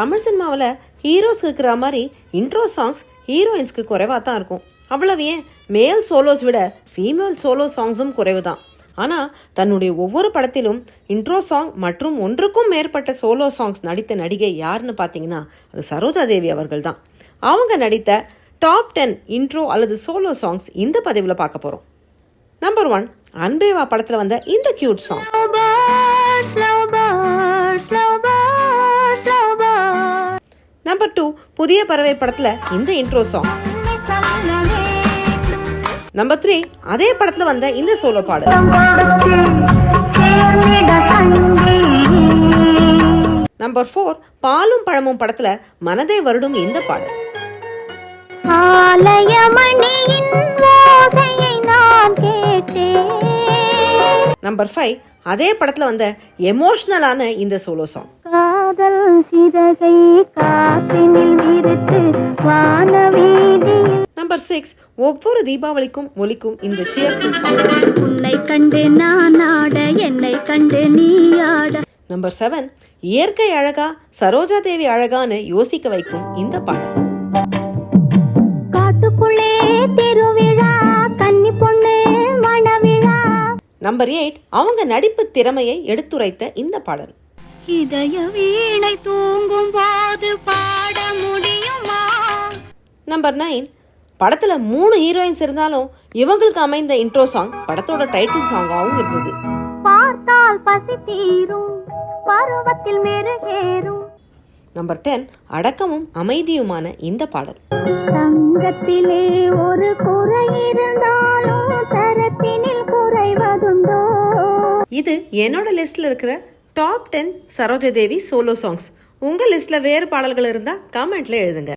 தமிழ் சினிமாவில் ஹீரோஸ்க்கு இருக்கிற மாதிரி இன்ட்ரோ சாங்ஸ் ஹீரோயின்ஸ்க்கு குறைவாக தான் இருக்கும். அவ்வளவு ஏன் மேல் சோலோஸ் விட ஃபீமேல் சோலோ சாங்ஸும் குறைவு தான். ஆனால் தன்னுடைய ஒவ்வொரு படத்திலும் இன்ட்ரோ சாங் மற்றும் ஒன்றுக்கும் மேற்பட்ட சோலோ சாங்ஸ் நடித்த நடிகை யாருன்னு பார்த்தீங்கன்னா அது சரோஜா தேவி அவர்கள் தான். அவங்க நடித்த டாப் 10 இன்ட்ரோ அல்லது சோலோ சாங்ஸ் இந்த பதிவில் பார்க்க போகிறோம். நம்பர் 1, அன்பேவா படத்தில் வந்த இந்த கியூட் சாங். நம்பர் 2, புதிய பறவை படத்தில் இந்த இன்ட்ரோ சாங். நம்பர் 3, அதே படத்துல வந்த இந்த சோலோ பாடல். நம்பர் 4, பாலும் பழமும் படத்துல மனதை வருடும் இந்த பாடல். நம்பர் 5, அதே படத்துல வந்த எமோஷனலான இந்த சோலோ சாங். நம்பர் 6, ஒவ்வொரு தீபாவளிக்கும் ஒலிக்கும் இந்த சியர்ஃபுல் சாங். உன்னை கண்டு நான் ஆட, என்னை கண்டு நீ ஆட. நம்பர் 7, இயற்கை அழகா சரோஜா தேவி அழகான்னு யோசிக்க வைக்கும் இந்த பாடல். காட்டுக்குள்ளே திருவிழா, கன்னி பொண்ணு மணவிழா. நம்பர் 8, அவங்க நடிப்பு திறமையை எடுத்துரைத்த இந்த பாடல். இதய வீணை தூங்கும் போது பாட முடியுமா. நம்பர் 9, படத்துல 3 ஹீரோயின்ஸ் இருந்தாலும் இவங்களுக்கு அமைந்த இன்ட்ரோ சாங் படத்தோட டைட்டில் சாங்காவும் இருந்தது. பார்த்தால் பசி தீரும், பருவத்தில் மெருகேறும். நம்பர் 10, அடக்கமும் அமைதியுமான இந்த பாடல். தங்கத்திலே ஒரு குறை இருந்தாலும் தரத்தினில் குறைவதுண்டோ. இது என்னோட லிஸ்ட்ல இருக்கிற top 10 Saroja Devi solo songs. உங்க லிஸ்ட்ல வேறு பாடல்கள் இருந்தா கமெண்ட்ல எழுதுங்க.